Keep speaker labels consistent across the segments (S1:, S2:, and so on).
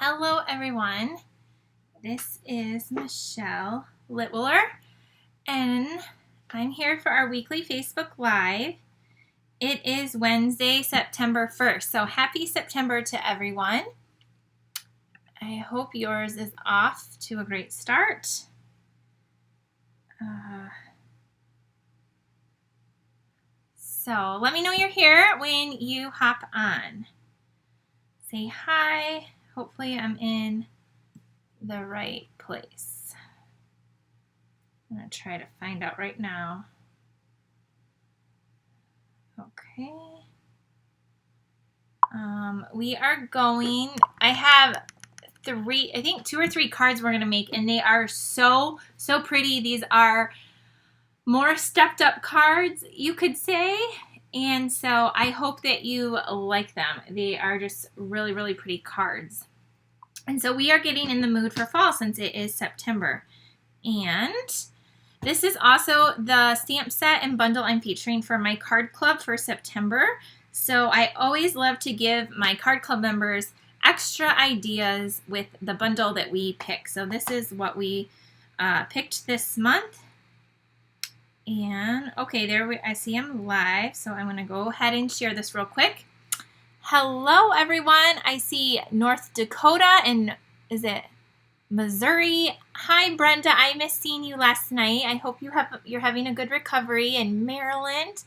S1: Hello everyone, this is Michelle Litwiller and I'm here for our weekly Facebook Live. It is Wednesday, September 1st, so happy September to everyone. I hope yours is off to a great start. So let me know you're here when you hop on. Say hi. Hopefully I'm in the right place. I'm going to try to find out right now. Okay. We are going, I have two or three cards we're going to make, and they are so pretty. These are more stepped up cards, you could say. And so I hope that you like them. They are just really pretty cards. And so we are getting in the mood for fall since it is September. And this is also the stamp set and bundle I'm featuring for my card club for September. So I always love to give my card club members extra ideas with the bundle that we pick. So this is what we picked this month. And okay, I see I'm live, so I'm going to go ahead and share this real quick. Hello everyone. I see North Dakota and is it Missouri? Hi Brenda, I missed seeing you last night. I hope you're having a good recovery in Maryland.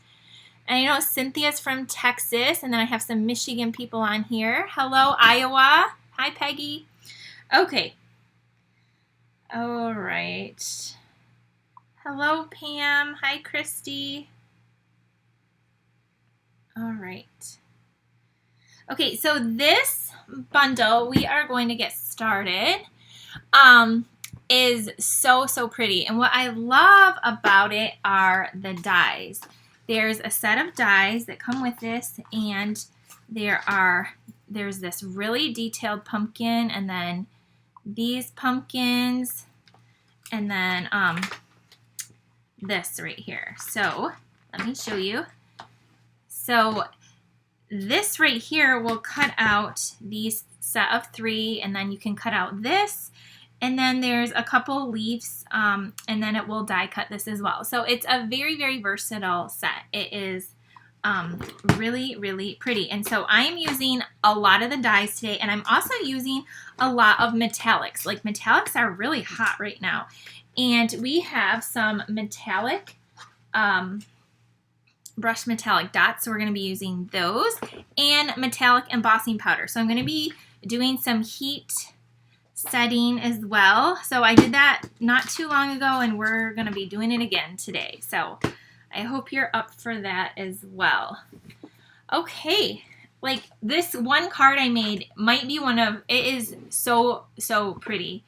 S1: And I know Cynthia's from Texas, and then I have some Michigan people on here. Hello Iowa. Hi Peggy. Okay. All right. Hello, Pam. Hi, Christy. All right. Okay, so this bundle we are going to get started is so pretty. And what I love about it are the dies. There's a set of dies that come with this, and there's this really detailed pumpkin, and then these pumpkins, and then this right here. So let me show you. So this right here will cut out these set of 3, and then you can cut out this, and then there's a couple leaves, and then it will die cut this as well. So it's a very versatile set. It is really pretty. And so I am using a lot of the dies today, and I'm also using a lot of metallics. Like, metallics are really hot right now. And we have some metallic, brushed metallic dots, so we're going to be using those, and metallic embossing powder. So I'm going to be doing some heat setting as well. So I did that not too long ago, and we're going to be doing it again today. So I hope you're up for that as well. Okay, like this one card I made might be it is so pretty.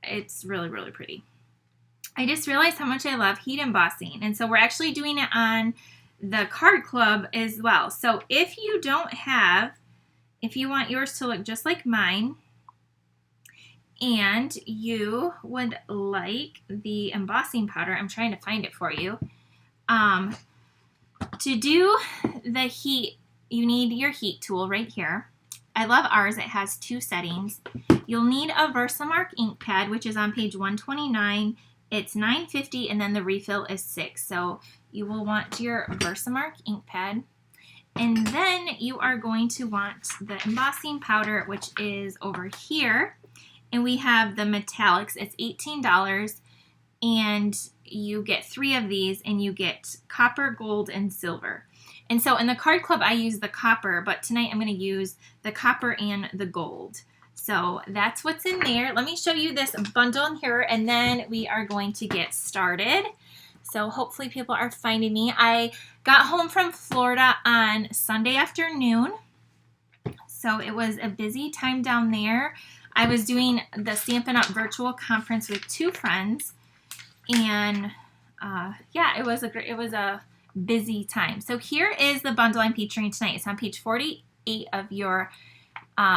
S1: It's really pretty. I just realized how much I love heat embossing, and so we're actually doing it on the card club as well. So if you want yours to look just like mine, and you would like the embossing powder, I'm trying to find it for you. To do the heat, you need your heat tool right here. I love ours. It has 2 settings. You'll need a Versamark ink pad, which is on page 129. It's $9.50, and then the refill is $6. So you will want your Versamark ink pad. And then you are going to want the embossing powder, which is over here. And we have the metallics. It's $18, and you get 3 of these, and you get copper, gold, and silver. And so in the card club, I use the copper, but tonight I'm going to use the copper and the gold. So that's what's in there. Let me show you this bundle in here, and then we are going to get started. So hopefully people are finding me. I got home from Florida on Sunday afternoon, so it was a busy time down there. I was doing the Stampin' Up! Virtual conference with 2 friends, and yeah, it was a busy time. So here is the bundle I'm featuring tonight. It's on page 48 of your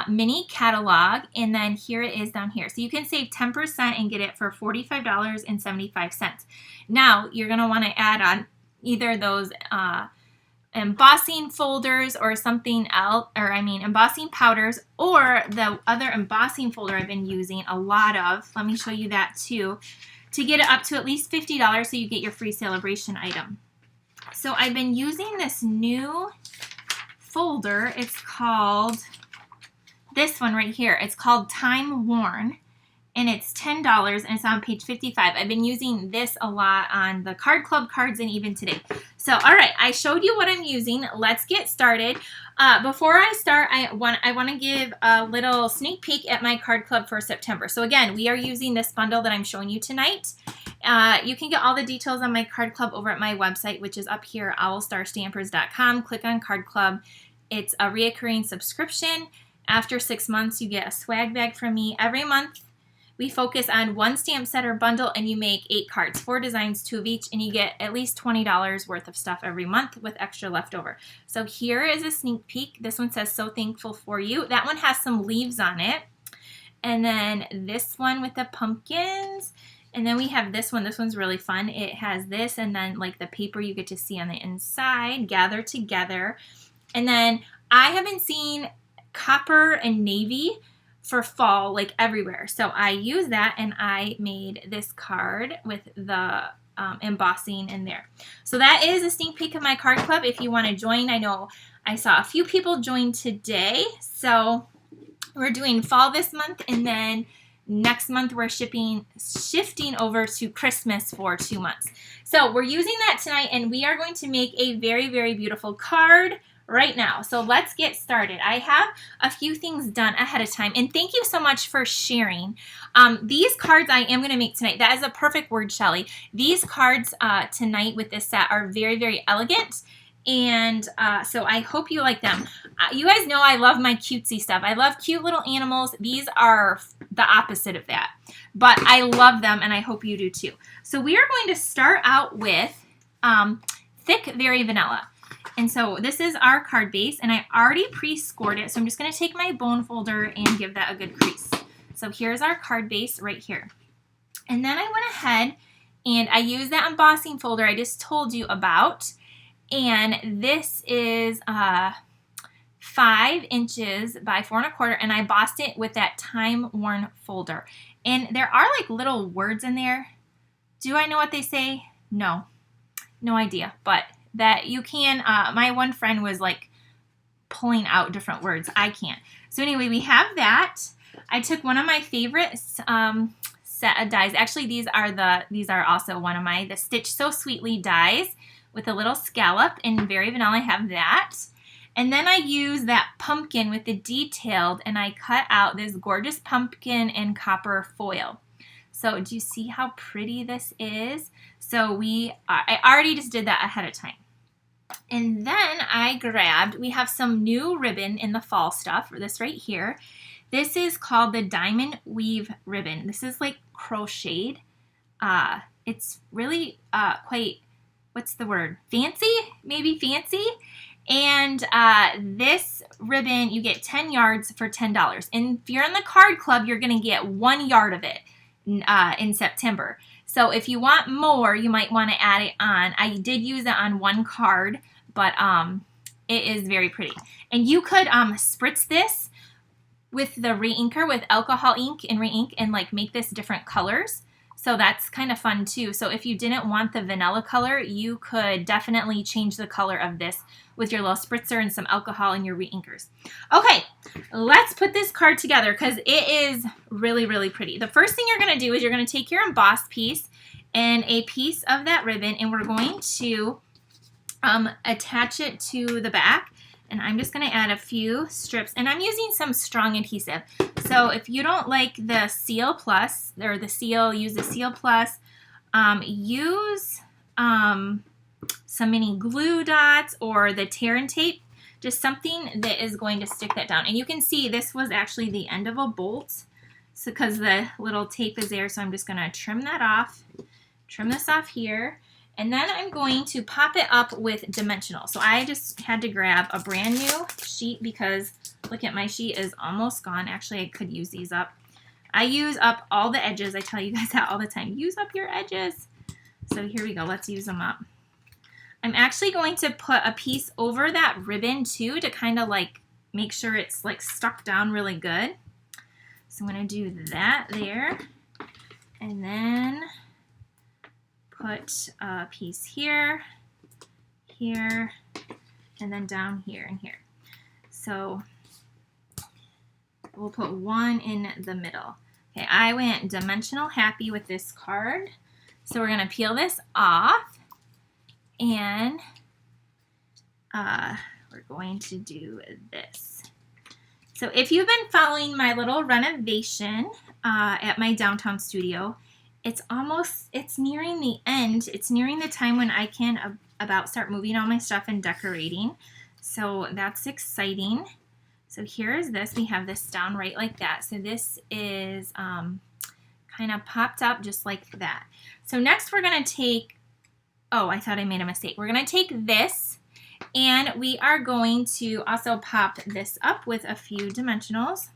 S1: mini catalog, and then here it is down here. So you can save 10% and get it for $45.75. Now you're going to want to add on either those embossing folders or something else, or embossing powders, or the other embossing folder I've been using a lot of. Let me show you that too, to get it up to at least $50 so you get your free celebration item. So I've been using this new folder. It's called, this one right here, it's called Time Worn, and it's $10, and it's on page 55. I've been using this a lot on the Card Club cards and even today. So, all right, I showed you what I'm using. Let's get started. Before I start, I want to give a little sneak peek at my Card Club for September. So again, we are using this bundle that I'm showing you tonight. You can get all the details on my Card Club over at my website, which is up here, owlstarstampers.com. Click on Card Club. It's a reoccurring subscription. After 6 months, you get a swag bag from me. Every month, we focus on one stamp set or bundle, and you make 8 cards, 4 designs, 2 of each, and you get at least $20 worth of stuff every month with extra leftover. So here is a sneak peek. This one says, "So thankful for you." That one has some leaves on it. And then this one with the pumpkins. And then we have this one. This one's really fun. It has this, and then like the paper you get to see on the inside, gathered together. And then I have been seeing copper and navy for fall, like everywhere. So I used that, and I made this card with the embossing in there. So that is a sneak peek of my Card Club. If you want to join, I know I saw a few people join today. So we're doing fall this month, and then next month we're shifting over to Christmas for 2 months. So we're using that tonight, and we are going to make a very, very beautiful card right now. So let's get started. I have a few things done ahead of time, and thank you so much for sharing. These cards I am going to make tonight. That is a perfect word, Shelly. These cards tonight with this set are very, very elegant, and so I hope you like them. You guys know I love my cutesy stuff. I love cute little animals. These are the opposite of that, but I love them, and I hope you do too. So we are going to start out with Thick Very Vanilla. And so this is our card base, and I already pre-scored it, so I'm just going to take my bone folder and give that a good crease. So here's our card base right here. And then I went ahead and I used that embossing folder I just told you about, and this is 5 inches by 4 1/4, and I embossed it with that Time Worn folder. And there are like little words in there. Do I know what they say? No idea, but that you can, my one friend was like pulling out different words. I can't. So anyway, we have that. I took one of my favorite set of dies. Actually, these are also one of the Stitch So Sweetly dies with a little scallop in Very Vanilla. I have that. And then I use that pumpkin with the detailed, and I cut out this gorgeous pumpkin in copper foil. So do you see how pretty this is? So I already just did that ahead of time. And then we have some new ribbon in the fall stuff, for this right here. This is called the Diamond Weave ribbon. This is like crocheted. It's really quite, what's the word? Fancy? Maybe fancy? And this ribbon, you get 10 yards for $10. And if you're in the Card Club, you're going to get 1 yard of it in September. So if you want more, you might want to add it on. I did use it on one card, but it is very pretty. And you could spritz this with the re-inker, with alcohol ink and re-ink, and like make this different colors. So that's kind of fun too. So if you didn't want the vanilla color, you could definitely change the color of this with your little spritzer and some alcohol and your re-inkers. Okay, let's put this card together because it is really, really pretty. The first thing you're going to do is you're going to take your embossed piece and a piece of that ribbon, and we're going to attach it to the back. And I'm just going to add a few strips, and I'm using some strong adhesive. So if you don't like the Seal Plus, or use the Seal Plus, use some mini glue dots or the tear and tape, just something that is going to stick that down. And you can see this was actually the end of a bolt, so because the little tape is there, so I'm just going to trim that off, trim this off here. And then I'm going to pop it up with dimensional. So I just had to grab a brand new sheet because look at my sheet is almost gone. Actually, I could use these up. I use up all the edges. I tell you guys that all the time. Use up your edges. So here we go. Let's use them up. I'm actually going to put a piece over that ribbon too to kind of like make sure it's like stuck down really good. So I'm going to do that there. And then put a piece here, here, and then down here and here. So we'll put one in the middle. Okay, I went dimensional happy with this card. So we're going to peel this off, and we're going to do this. So if you've been following my little renovation at my downtown studio, it's nearing the end. It's nearing the time when I can about start moving all my stuff and decorating. So that's exciting. So here's this. We have this down right like that. So this is kind of popped up just like that. So next we're going to take, oh, I thought I made a mistake. We're going to take this, and we are going to also pop this up with a few dimensionals.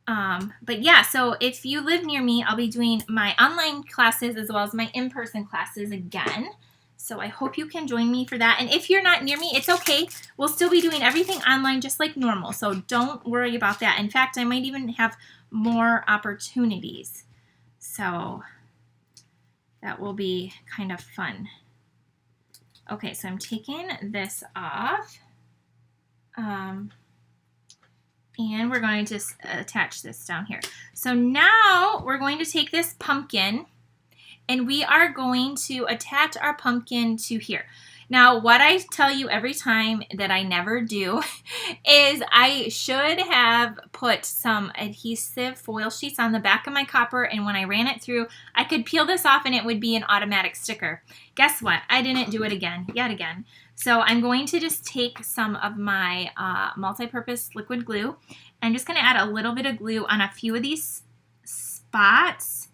S1: But yeah, so if you live near me, I'll be doing my online classes as well as my in-person classes again. So I hope you can join me for that. And if you're not near me, it's okay. We'll still be doing everything online just like normal. So don't worry about that. In fact, I might even have more opportunities. So that will be kind of fun. Okay, so I'm taking this off. And we're going to just attach this down here. So now we're going to take this pumpkin, and we are going to attach our pumpkin to here. Now, what I tell you every time that I never do is I should have put some adhesive foil sheets on the back of my copper, and when I ran it through, I could peel this off and it would be an automatic sticker. Guess what? I didn't do it yet again. So I'm going to just take some of my multi-purpose liquid glue. I'm just going to add a little bit of glue on a few of these spots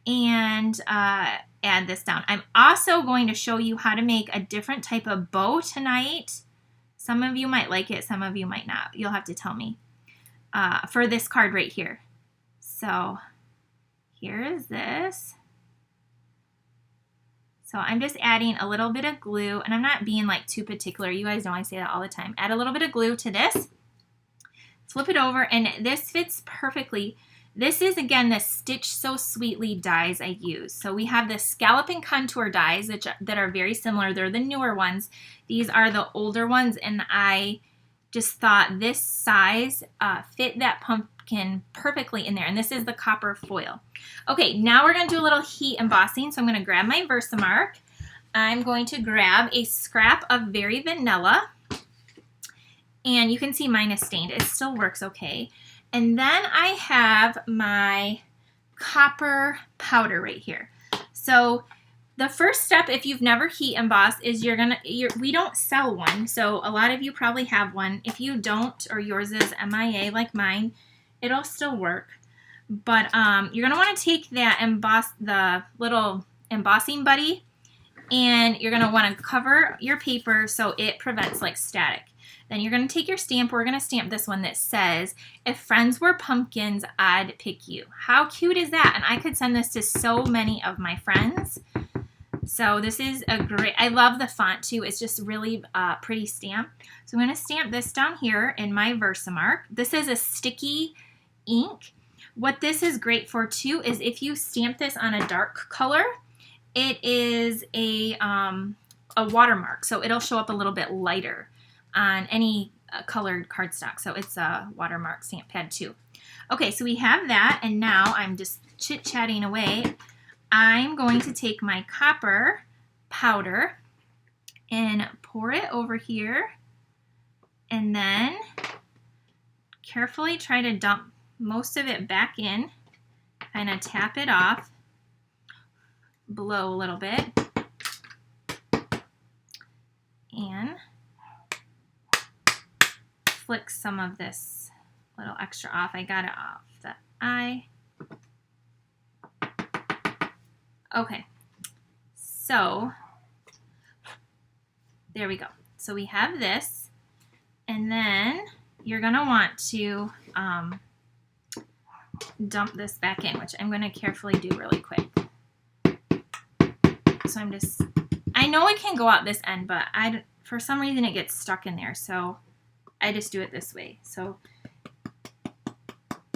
S1: and add this down. I'm also going to show you how to make a different type of bow tonight. Some of you might like it, some of you might not. You'll have to tell me for this card right here. So here is this. So I'm just adding a little bit of glue, and I'm not being like too particular. You guys know I say that all the time. Add a little bit of glue to this. Flip it over, and this fits perfectly. This is, again, the Stitch So Sweetly dies I use. So we have the Scallop and Contour dies that are very similar. They're the newer ones. These are the older ones, and I just thought this size fit that pumpkin perfectly in there. And this is the copper foil. Okay, now we're going to do a little heat embossing. So I'm going to grab my Versamark. I'm going to grab a scrap of Very Vanilla. And you can see mine is stained. It still works okay. And then I have my copper powder right here. So the first step, if you've never heat embossed, is we don't sell one. So a lot of you probably have one. If you don't, or yours is MIA like mine, it'll still work. But you're gonna want to take the little embossing buddy, and you're gonna want to cover your paper so it prevents like static. Then you're going to take your stamp. We're going to stamp this one that says, "If friends were pumpkins, I'd pick you." How cute is that? And I could send this to so many of my friends. So this is I love the font too. It's just really pretty stamp. So I'm going to stamp this down here in my Versamark. This is a sticky ink. What this is great for too is if you stamp this on a dark color, it is a watermark. So it'll show up a little bit lighter on any colored cardstock. So it's a watermark stamp pad too. Okay, so we have that, and now I'm just chit-chatting away. I'm going to take my copper powder and pour it over here, and then carefully try to dump most of it back in, kind of tap it off, blow a little bit, and flick some of this little extra off. I got it off the eye. Okay, so there we go. So we have this, and then you're going to want to dump this back in, which I'm going to carefully do really quick. So I'm I know it can go out this end, but for some reason it gets stuck in there, so I just do it this way. So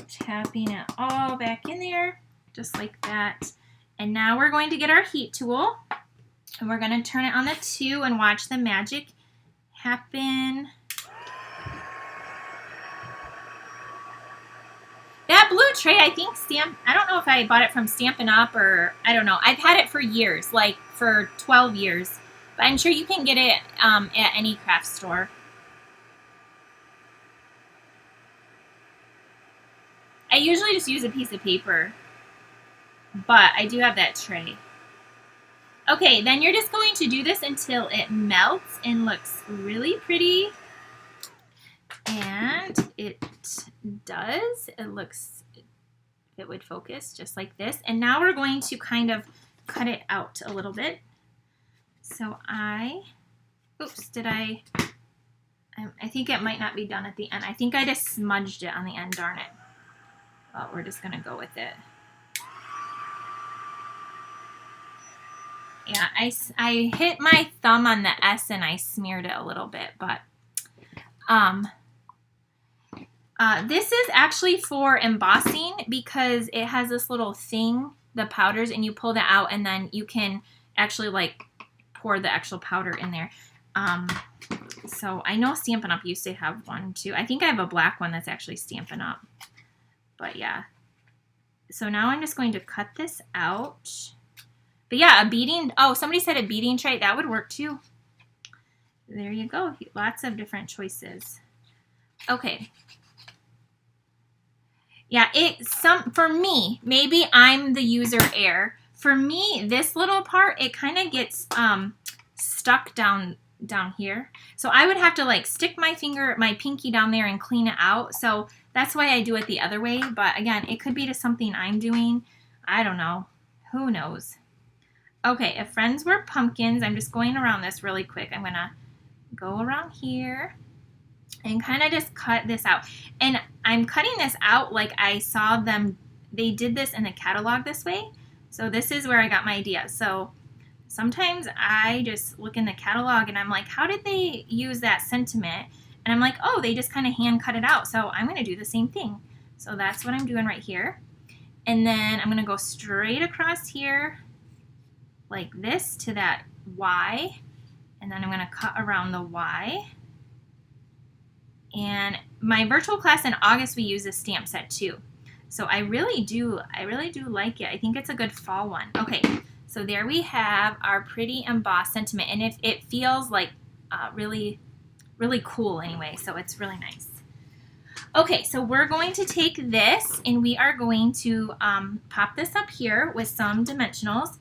S1: tapping it all back in there, just like that. And now we're going to get our heat tool, and we're going to turn it on the 2 and watch the magic happen. That blue tray, I think I don't know if I bought it from Stampin' Up or I don't know. I've had it for years, like for 12 years. But I'm sure you can get it at any craft store. I usually just use a piece of paper, but I do have that tray. Okay, then you're just going to do this until it melts and looks really pretty. And it does. It looks, it would focus just like this. And now we're going to kind of cut it out a little bit. So oops, I think it might not be done at the end. I think I just smudged it on the end, darn it. Well, we're just gonna go with it. Yeah, I hit my thumb on the S and I smeared it a little bit, but this is actually for embossing because it has this little thing, the powders, and you pull that out and then you can actually like pour the actual powder in there. So I know Stampin' Up! Used to have one too. I think I have a black one that's actually Stampin' Up! But yeah. So now I'm just going to cut this out. But yeah, a beading, oh, somebody said a beading tray. That would work too. There you go. Lots of different choices. Okay. Yeah, for me, maybe I'm the user error. For me, this little part, it kind of gets stuck down here. So I would have to like stick my pinky down there and clean it out. So that's why I do it the other way. But again, it could be to something I'm doing. I don't know. Who knows? Okay, if friends were pumpkins, I'm just going around this really quick. I'm going to go around here and kind of just cut this out. And I'm cutting this out like I saw them. They did this in the catalog this way. So this is where I got my idea. So sometimes I just look in the catalog and I'm like, how did they use that sentiment? And I'm like, oh, they just kind of hand cut it out. So I'm going to do the same thing. So that's what I'm doing right here. And then I'm going to go straight across here like this to that Y. And then I'm going to cut around the Y. And my virtual class in August, we use this stamp set too. So I really do like it. I think it's a good fall one. Okay, so there we have our pretty embossed sentiment. And it feels like really, really cool anyway. So it's really nice. Okay, so we're going to take this and we are going to pop this up here with some dimensionals.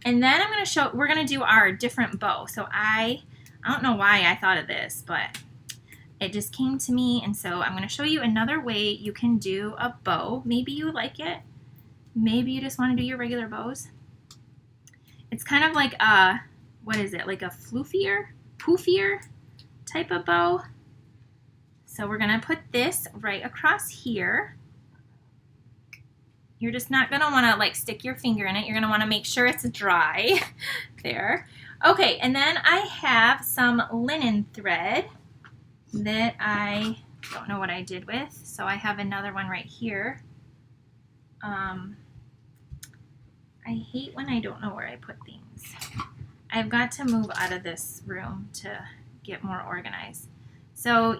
S1: And then I'm going to we're going to do our different bow. So I don't know why I thought of this, but it just came to me. And so I'm going to show you another way you can do a bow. Maybe you like it. Maybe you just want to do your regular bows. It's kind of like what is it? Like a poofier type of bow. So we're going to put this right across here. You're just not going to want to like stick your finger in it. You're going to want to make sure it's dry there. Okay, and then I have some linen thread that I don't know what I did with. So I have another one right here. I hate when I don't know where I put things. I've got to move out of this room to get more organized. So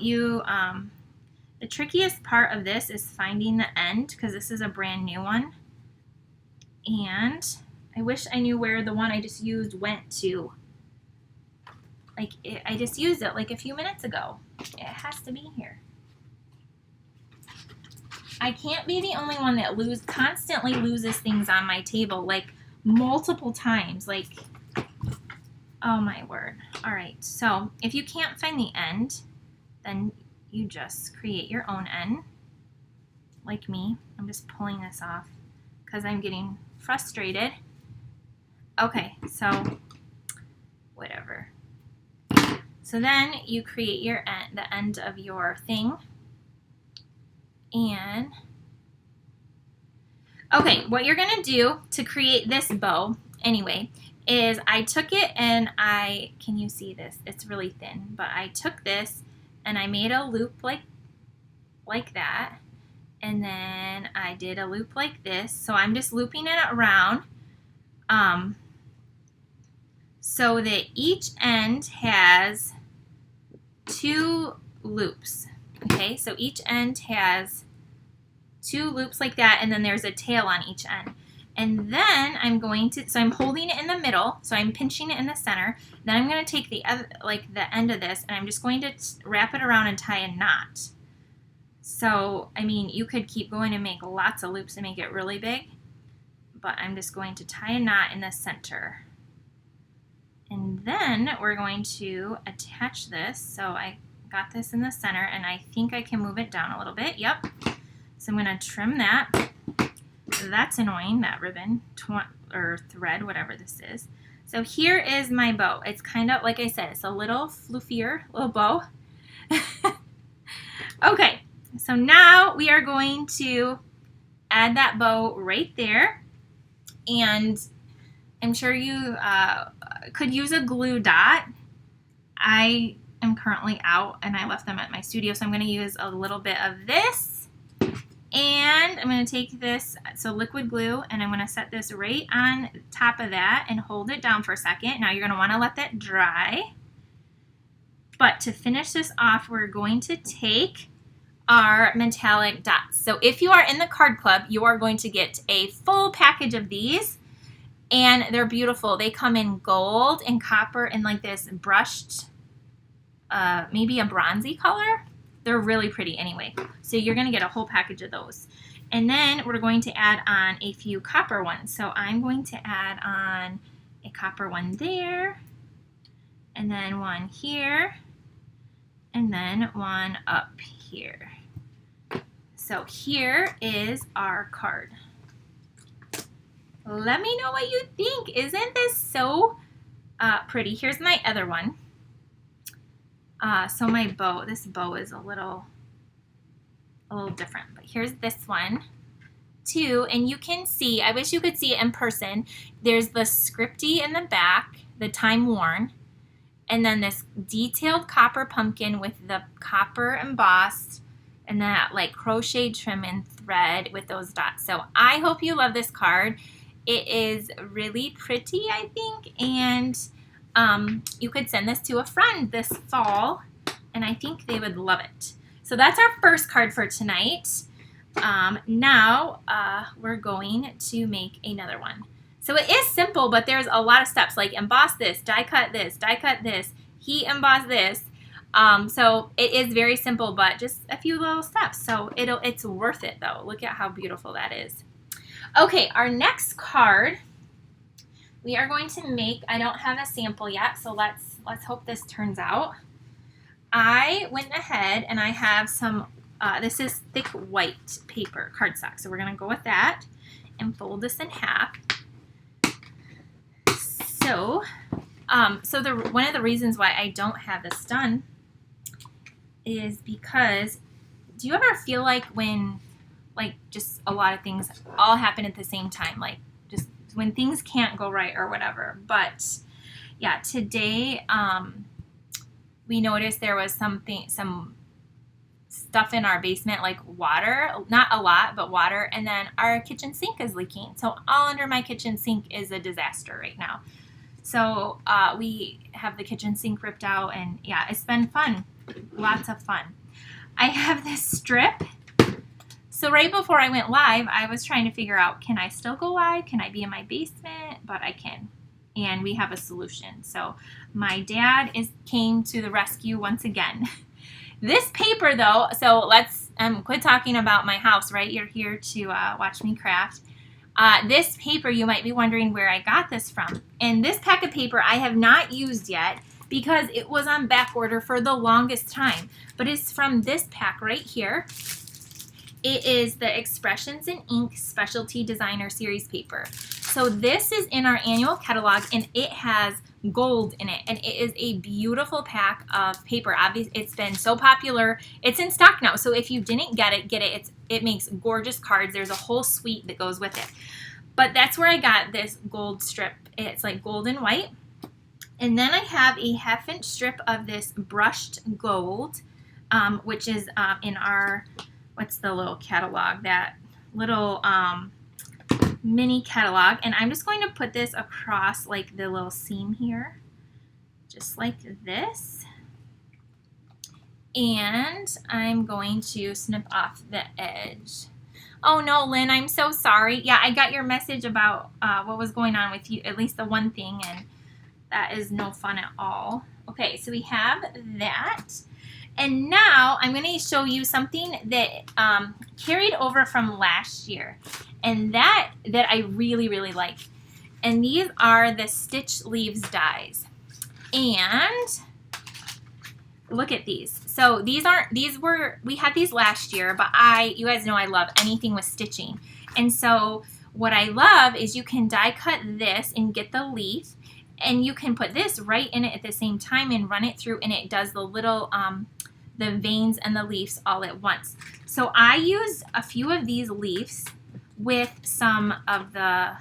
S1: the trickiest part of this is finding the end because this is a brand new one. And I wish I knew where the one I just used went to. Like I just used it like a few minutes ago. It has to be here. I can't be the only one that constantly loses things on my table, like multiple times. Like, oh my word. All right, so if you can't find the end, then you just create your own end, like me. I'm just pulling this off because I'm getting frustrated. Okay, so whatever. So then you create your end, the end of your thing. And okay, what you're gonna do to create this bow anyway is I took it and can you see this? It's really thin, but I took this and I made a loop like that. And then I did a loop like this. So I'm just looping it around so that each end has 2 loops. Okay, so each end has 2 loops like that, and then there's a tail on each end. And then I'm going to, so I'm holding it in the middle, so I'm pinching it in the center. Then I'm going to take the other, like the end of this, and I'm just going to wrap it around and tie a knot. So, I mean, you could keep going and make lots of loops and make it really big, but I'm just going to tie a knot in the center. And then we're going to attach this. So I got this in the center, and I think I can move it down a little bit. Yep. So I'm going to trim that. That's annoying, that ribbon or thread, whatever this is. So here is my bow. It's kind of, like I said, it's a little fluffier little bow. Okay, so now we are going to add that bow right there. And I'm sure you could use a glue dot. I am currently out and I left them at my studio, so I'm going to use a little bit of this. And I'm going to take this, so liquid glue, and I'm going to set this right on top of that and hold it down for a second. Now you're going to want to let that dry. But to finish this off, we're going to take our metallic dots. So if you are in the card club, you are going to get a full package of these. And they're beautiful. They come in gold and copper and like this brushed, maybe a bronzy color. They're really pretty anyway. So you're going to get a whole package of those. And then we're going to add on a few copper ones. So I'm going to add on a copper one there, and then one here, and then one up here. So here is our card. Let me know what you think. Isn't this so pretty? Here's my other one. So my bow, this bow is a little different, but here's this one too. And you can see, I wish you could see it in person. There's the scripty in the back, the time worn, and then this detailed copper pumpkin with the copper embossed and that like crochet trim and thread with those dots. So I hope you love this card. It is really pretty, I think, and you could send this to a friend this fall, and I think they would love it. So that's our first card for tonight. Now we're going to make another one. So it is simple, but there's a lot of steps, like emboss this, die cut this, heat emboss this. So it is very simple, but just a few little steps. So it's worth it though. Look at how beautiful that is. Okay, our next card we are going to make. I don't have a sample yet, so let's hope this turns out. I went ahead and I have some, this is thick white paper, cardstock. So we're going to go with that and fold this in half. So, one of the reasons why I don't have this done is because, do you ever feel like when, like, just a lot of things all happen at the same time, like just when things can't go right or whatever? But yeah, today we noticed there was some stuff in our basement, like water, not a lot, but water, and then our kitchen sink is leaking. So all under my kitchen sink is a disaster right now. So we have the kitchen sink ripped out, and yeah, it's been fun, lots of fun. I have this strip. So right before I went live, I was trying to figure out, can I still go live? Can I be in my basement? But I can. And we have a solution. So my dad came to the rescue once again. This paper though, so let's quit talking about my house, right? You're here to watch me craft. This paper, you might be wondering where I got this from. And this pack of paper I have not used yet because it was on back order for the longest time. But it's from this pack right here. It is the Expressions in Ink Specialty Designer Series paper. So this is in our annual catalog, and it has gold in it, and it is a beautiful pack of paper. Obviously, it's been so popular. It's in stock now, so if you didn't get it. It makes gorgeous cards. There's a whole suite that goes with it. But that's where I got this gold strip It's like gold and white. And then I have a 1/2 inch strip of this brushed gold, which is in our, what's the little catalog, that little mini catalog. And I'm just going to put this across like the little seam here, just like this. And I'm going to snip off the edge. Oh no, Lynn, I'm so sorry. Yeah, I got your message about what was going on with you, at least the one thing, and that is no fun at all. Okay, so we have that. And now I'm going to show you something that carried over from last year, and that I really, really like. And these are the Stitch Leaves dies. And look at these. So we had these last year, but you guys know I love anything with stitching. And so what I love is you can die cut this and get the leaf, and you can put this right in it at the same time and run it through, and it does the little, the veins and the leaves all at once. So I used a few of these leaves with some of the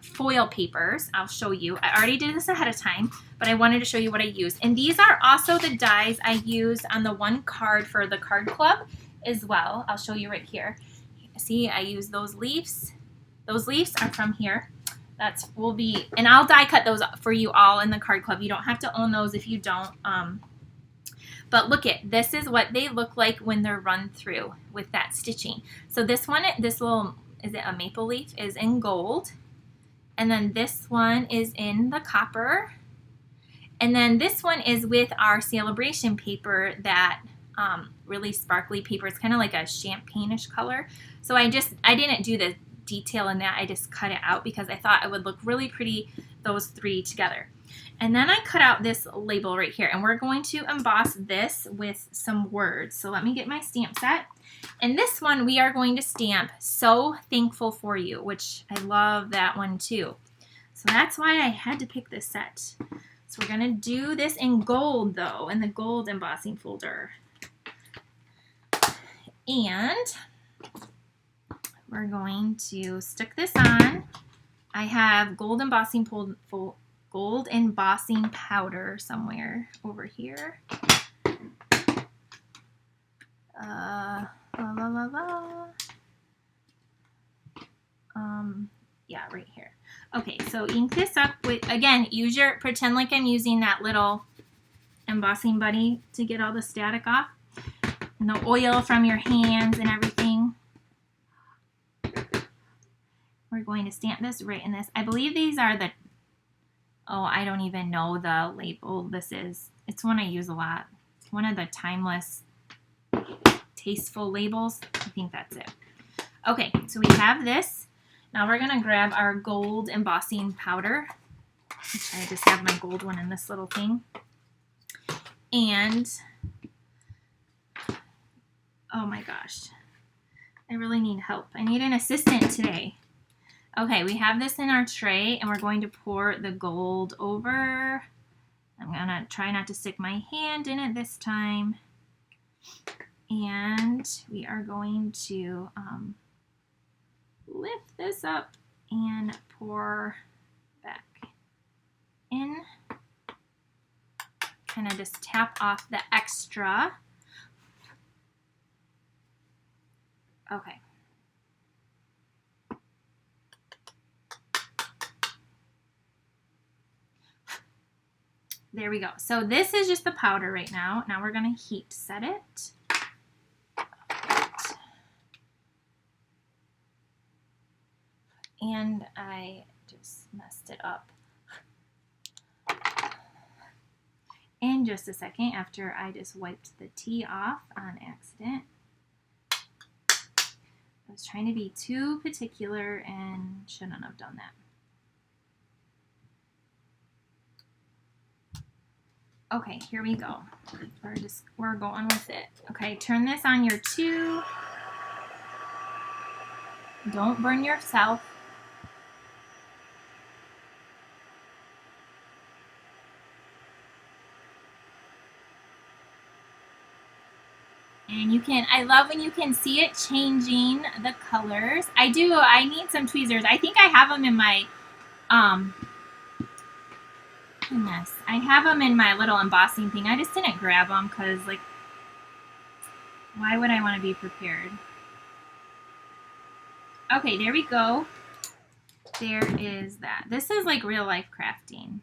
S1: foil papers. I'll show you. I already did this ahead of time, but I wanted to show you what I used. And these are also the dies I used on the one card for the card club as well. I'll show you right here. See, I use those leaves. Those leaves are from here. And I'll die cut those for you all in the card club. You don't have to own those if you don't. But look this is what they look like when they're run through with that stitching. So this one, this little, is it a maple leaf, is in gold. And then this one is in the copper. And then this one is with our celebration paper, that really sparkly paper. It's kind of like a champagne-ish color. So I didn't do the detail in that. I just cut it out because I thought it would look really pretty, those three together. And then I cut out this label right here, and we're going to emboss this with some words. So let me get my stamp set. And this one we are going to stamp "So Thankful for You," which I love that one too. So that's why I had to pick this set. So we're going to do this in gold though, in the gold embossing folder. And we're going to stick this on. I have gold embossing powder somewhere over here. Yeah, right here. Okay, so ink this up with, again, pretend like I'm using that little embossing buddy to get all the static off and the oil from your hands and everything. We're going to stamp this right in this. I believe these are the, I don't even know the label this is. It's one I use a lot. It's one of the timeless, tasteful labels. I think that's it. Okay, so we have this. Now we're going to grab our gold embossing powder, which I just have my gold one in this little thing. And, oh my gosh, I really need help. I need an assistant today. Okay, we have this in our tray, and we're going to pour the gold over. I'm going to try not to stick my hand in it this time. And we are going to lift this up and pour back in. Kind of just tap off the extra. Okay. There we go. So this is just the powder right now. Now we're going to heat set it. And I just messed it up. In just a second, after I just wiped the tea off on accident. I was trying to be too particular and shouldn't have done that. Okay, here we go. We're going with it. Okay, turn this on your 2. Don't burn yourself. And you can, I love when you can see it changing the colors. I need some tweezers. I think I have them in my Goodness, I have them in my little embossing thing. I just didn't grab them because, like, why would I want to be prepared? Okay, there we go. There is that. This is like real life crafting.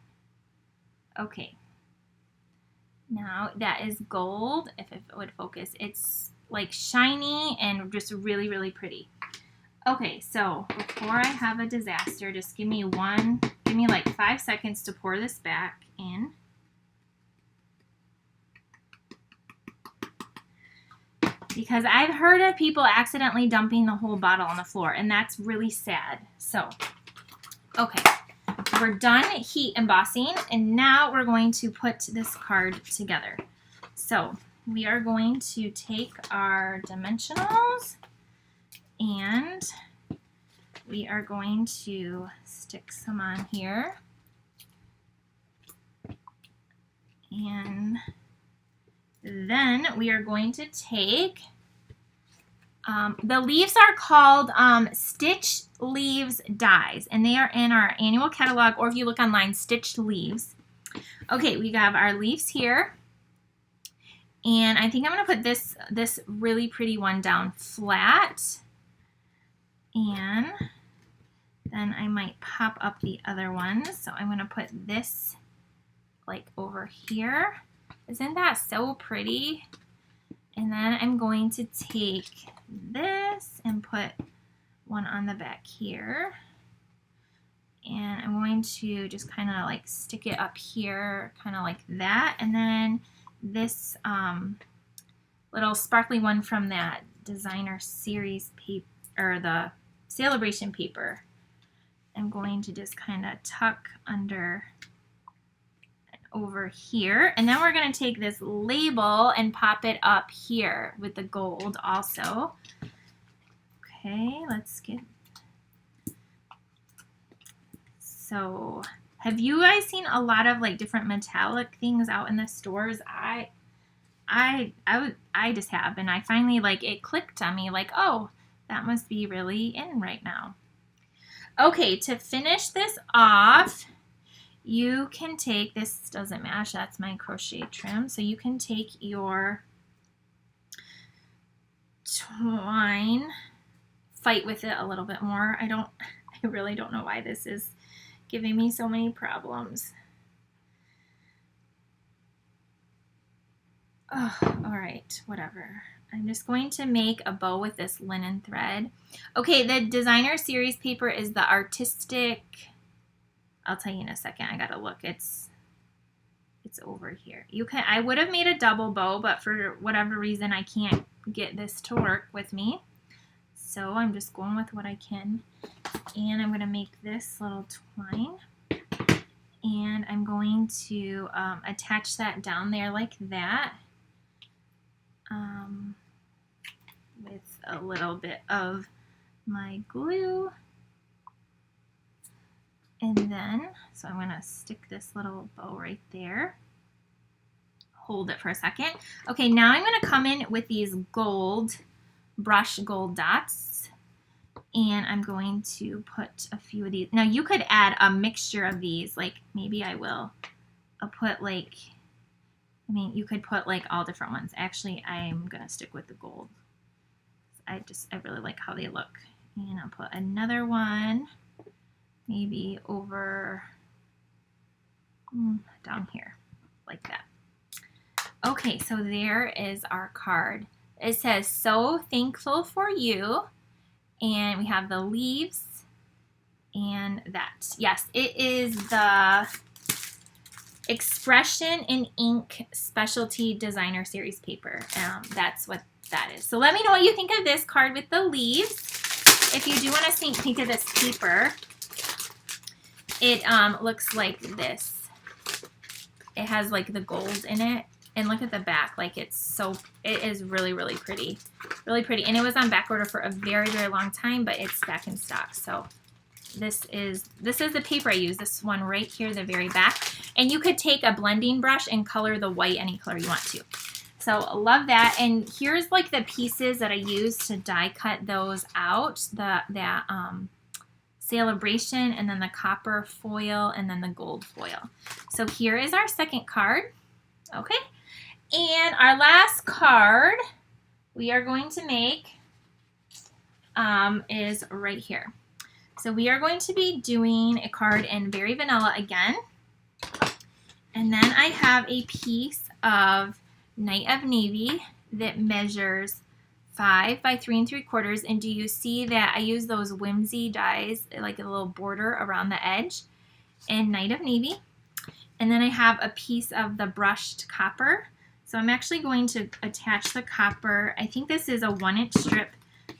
S1: Okay. Now that is gold. If it would focus, it's like shiny and just really, really pretty. Okay, so before I have a disaster, just give me like 5 seconds to pour this back in. Because I've heard of people accidentally dumping the whole bottle on the floor, and that's really sad. So, okay, we're done heat embossing, and now we're going to put this card together. So, we are going to take our dimensionals, and we are going to stick some on here. And then we are going to take, the leaves are called Stitch Leaves Dies, and they are in our annual catalog, or if you look online, Stitched Leaves. Okay, we have our leaves here, and I think I'm going to put this really pretty one down flat, and then I might pop up the other ones. So I'm going to put this like over here. Isn't that so pretty? And then I'm going to take this and put one on the back here. And I'm going to just kind of like stick it up here, kind of like that. And then this little sparkly one from that designer series paper, or the celebration paper, I'm going to just kind of tuck under over here, and then we're going to take this label and pop it up here with the gold also. Okay, let's get, so have you guys seen a lot of like different metallic things out in the stores? I just have, and I finally, like, it clicked on me, like, oh, that must be really in right now. Okay, to finish this off, you can take, this doesn't match, that's my crochet trim, so you can take your twine, fight with it a little bit more. I really don't know why this is giving me so many problems. Oh, all right, whatever. I'm just going to make a bow with this linen thread. Okay, the designer series paper is the artistic, I'll tell you in a second. I gotta look. It's over here. I would have made a double bow, but for whatever reason I can't get this to work with me. So I'm just going with what I can. And I'm gonna make this little twine. And I'm going to attach that down there like that. With a little bit of my glue. And then, so I'm going to stick this little bow right there. Hold it for a second. Okay, now I'm going to come in with these gold, brush gold dots. And I'm going to put a few of these. Now you could add a mixture of these, like maybe I will. I'll put like, I mean, you could put like all different ones. Actually, I'm going to stick with the gold. I really like how they look. And I'll put another one maybe over down here like that. Okay, so there is our card. It says, "So thankful for you." And we have the leaves and that. Yes, it is the Expression in Ink Specialty Designer Series paper. That's what that is. So let me know what you think of this card with the leaves. If you do want a sneak peek of this paper, it looks like this. It has like the gold in it. And look at the back, like it is really, really pretty. Really pretty. And it was on back order for a very, very long time, but it's back in stock. So this is the paper I use, this one right here, the very back. And you could take a blending brush and color the white any color you want to. So love that. And here's like the pieces that I used to die cut those out, that celebration, and then the copper foil, and then the gold foil. So here is our second card. Okay. And our last card we are going to make is right here. So we are going to be doing a card in Very Vanilla again. And then I have a piece of Night of Navy that measures 5 by 3 3/4. And do you see that I use those whimsy dies, like a little border around the edge in Night of Navy. And then I have a piece of the brushed copper. So I'm actually going to attach the copper. I think this is a 1-inch strip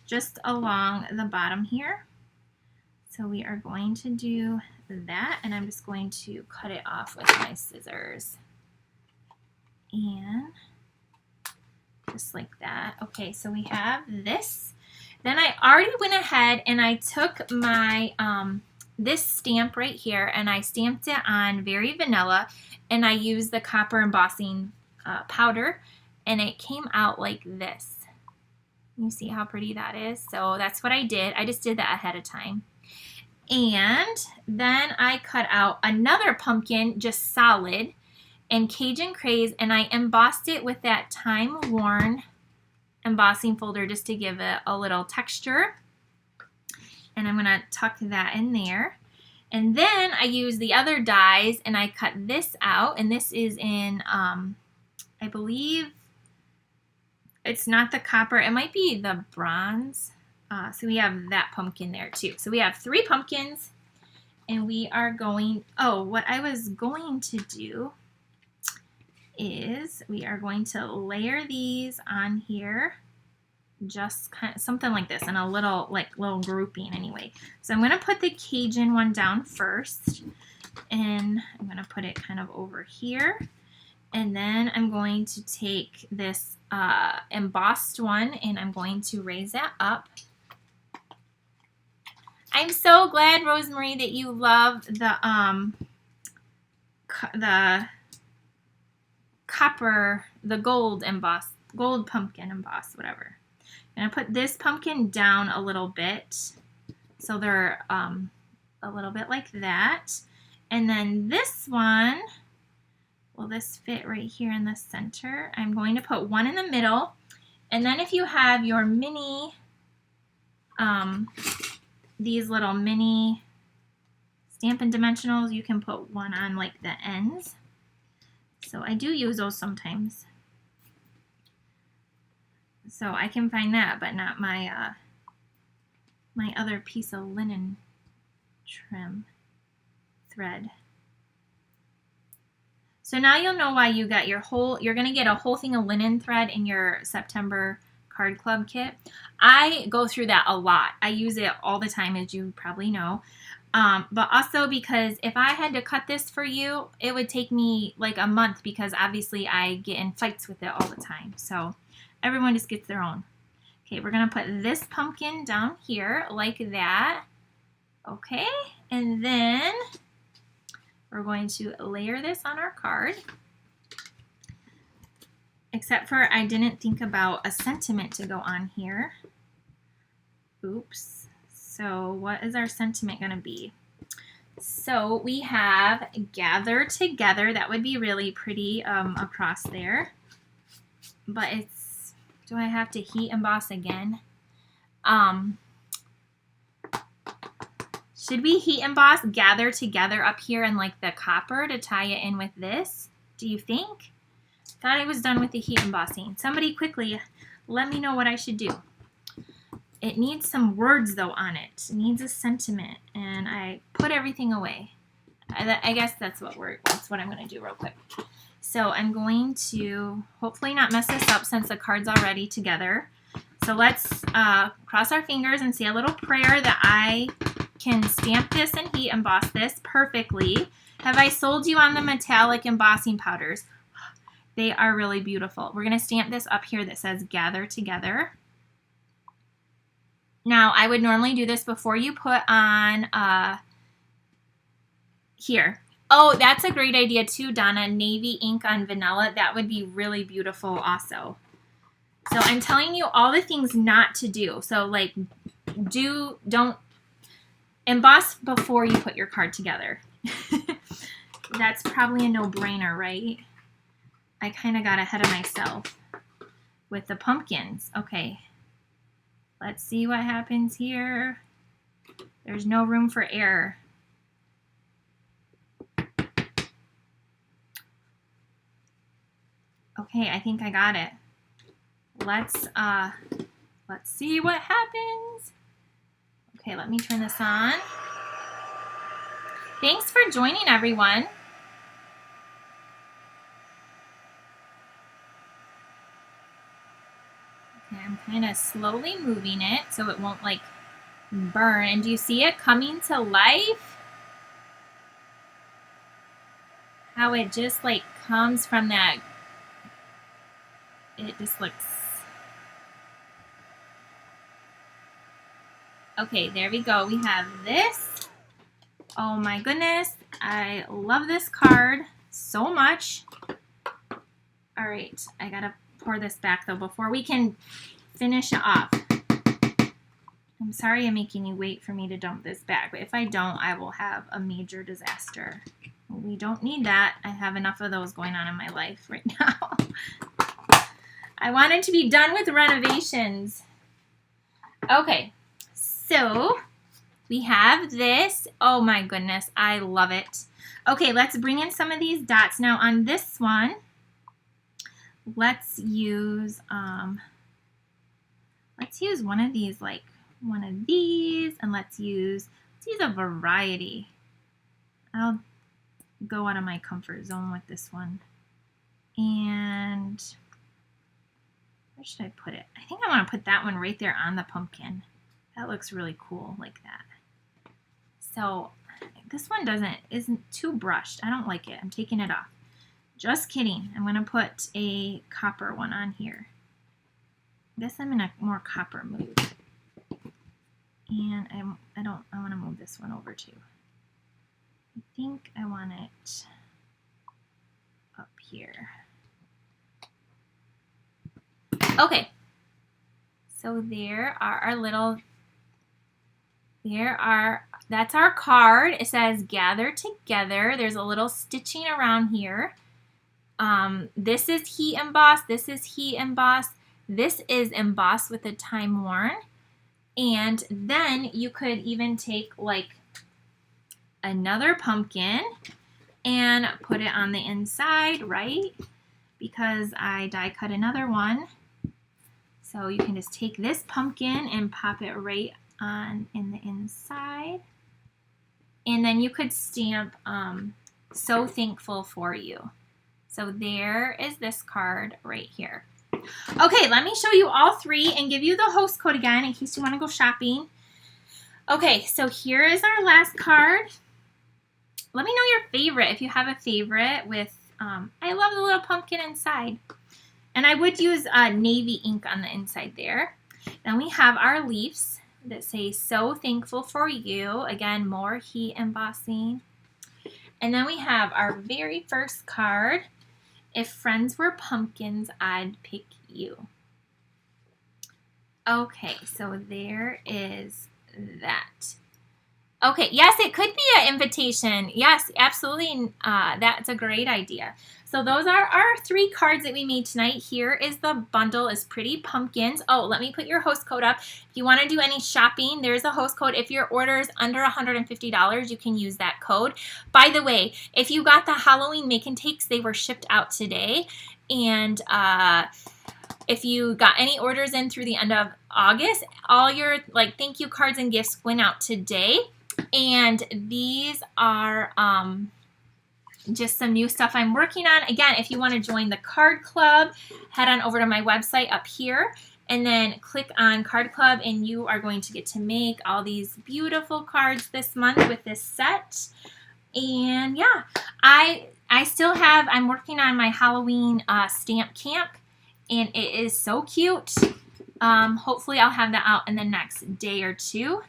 S1: just along the bottom here. So we are going to do that, and I'm just going to cut it off with my scissors. And just like that. Okay, so we have this. Then I already went ahead and I took my this stamp right here, and I stamped it on Very Vanilla, and I used the copper embossing powder, and it came out like this. You see how pretty that is? So that's what I did. I just did that ahead of time. And then I cut out another pumpkin, just solid, in Cajun Craze, and I embossed it with that time-worn embossing folder just to give it a little texture. And I'm going to tuck that in there. And then I used the other dies, and I cut this out, and this is in, I believe, it's not the copper, it might be the bronze. So we have that pumpkin there too. So we have 3 pumpkins, and we are going, what I was going to do is we are going to layer these on here, just kind of something like this, in a little grouping anyway. So I'm going to put the Cajun one down first, and I'm going to put it kind of over here. And then I'm going to take this embossed one, and I'm going to raise that up. I'm so glad, Rosemary, that you love the copper, the gold pumpkin emboss, whatever. I'm going to put this pumpkin down a little bit, so they're a little bit like that. And then this one, will this fit right here in the center? I'm going to put one in the middle, and then if you have your mini, these little mini Stampin' Dimensionals, you can put one on like the ends. So I do use those sometimes. So I can find that, but not my my other piece of linen trim thread. So now you'll know why you got you're going to get a whole thing of linen thread in your September Card Club kit. I go through that a lot. I use it all the time, as you probably know. But also because if I had to cut this for you, it would take me like a month, because obviously I get in fights with it all the time. So everyone just gets their own. Okay, we're going to put this pumpkin down here like that. Okay, and then we're going to layer this on our card. Except for I didn't think about a sentiment to go on here. Oops. So what is our sentiment going to be? So we have Gather Together. That would be really pretty across there. But it's, do I have to heat emboss again? Should we heat emboss Gather Together up here in like the copper to tie it in with this? Do you think? Thought I was done with the heat embossing. Somebody quickly let me know what I should do. It needs some words though on it. It needs a sentiment, and I put everything away. I guess that's what I'm going to do real quick. So I'm going to hopefully not mess this up since the card's already together. So let's cross our fingers and say a little prayer that I can stamp this and heat emboss this perfectly. Have I sold you on the metallic embossing powders? They are really beautiful. We're going to stamp this up here that says Gather Together. Now, I would normally do this before you put on here. Oh, that's a great idea too, Donna. Navy ink on vanilla. That would be really beautiful also. So I'm telling you all the things not to do. So like, don't Emboss before you put your card together. That's probably a no-brainer, right? I kind of got ahead of myself with the pumpkins. Okay, let's see what happens here. There's no room for error. Okay, I think I got it. Let's see what happens. Okay, let me turn this on. Thanks for joining, everyone. Okay, I'm kind of slowly moving it so it won't like burn. And do you see it coming to life? How it just like comes from that. It just looks. Okay, there we go. We have this. Oh my goodness. I love this card so much. All right, I gotta pour this back though before we can finish it off. I'm sorry I'm making you wait for me to dump this back, but if I don't, I will have a major disaster. We don't need that. I have enough of those going on in my life right now. I wanted to be done with renovations. Okay, so we have this. Oh my goodness, I love it. Okay, let's bring in some of these dots. Now on this one, let's use one of these, like one of these, and let's use a variety. I'll go out of my comfort zone with this one. And where should I put it? I think I want to put that one right there on the pumpkin. That looks really cool like that. So this one isn't too brushed. I don't like it. I'm taking it off. Just kidding. I'm going to put a copper one on here. I guess I'm in a more copper mood. And I want to move this one over too. I think I want it up here. Okay. So that's our card. It says gather together. There's a little stitching around here. This is heat emboss. This is heat emboss. This is emboss with a time worn. And then you could even take like another pumpkin and put it on the inside, right? Because I die cut another one. So you can just take this pumpkin and pop it right on in the inside. And then you could stamp So Thankful for You. So there is this card right here. Okay, let me show you all three and give you the host code again in case you want to go shopping. Okay, so here is our last card. Let me know your favorite if you have a favorite with, I love the little pumpkin inside. And I would use navy ink on the inside there. Then we have our leaves that say So Thankful for You. Again, more heat embossing. And then we have our very first card. If friends were pumpkins, I'd pick you. Okay, so there is that. Okay, yes, it could be an invitation. Yes, absolutely. That's a great idea. So those are our three cards that we made tonight. Here is the bundle. Is Pretty Pumpkins. Oh, let me put your host code up. If you want to do any shopping, there's a host code. If your order is under $150, you can use that code. By the way, if you got the Halloween make and takes, they were shipped out today. And if you got any orders in through the end of August, all your thank you cards and gifts went out today. And these are just some new stuff I'm working on. Again, if you want to join the card club, head on over to my website up here and then click on Card Club, and you are going to get to make all these beautiful cards this month with this set. And yeah, I'm working on my Halloween stamp camp, and it is so cute. Hopefully I'll have that out in the next day or two.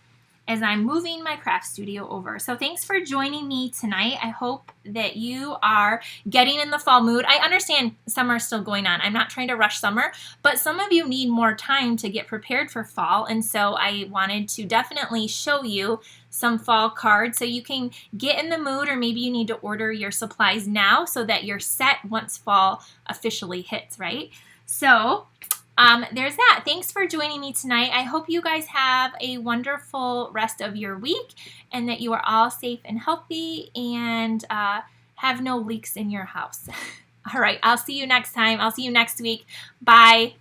S1: as I'm moving my craft studio over. So thanks for joining me tonight. I hope that you are getting in the fall mood. I understand summer is still going on. I'm not trying to rush summer, but some of you need more time to get prepared for fall. And so I wanted to definitely show you some fall cards so you can get in the mood, or maybe you need to order your supplies now so that you're set once fall officially hits, right? So there's that. Thanks for joining me tonight. I hope you guys have a wonderful rest of your week and that you are all safe and healthy and have no leaks in your house. All right, I'll see you next time. I'll see you next week. Bye.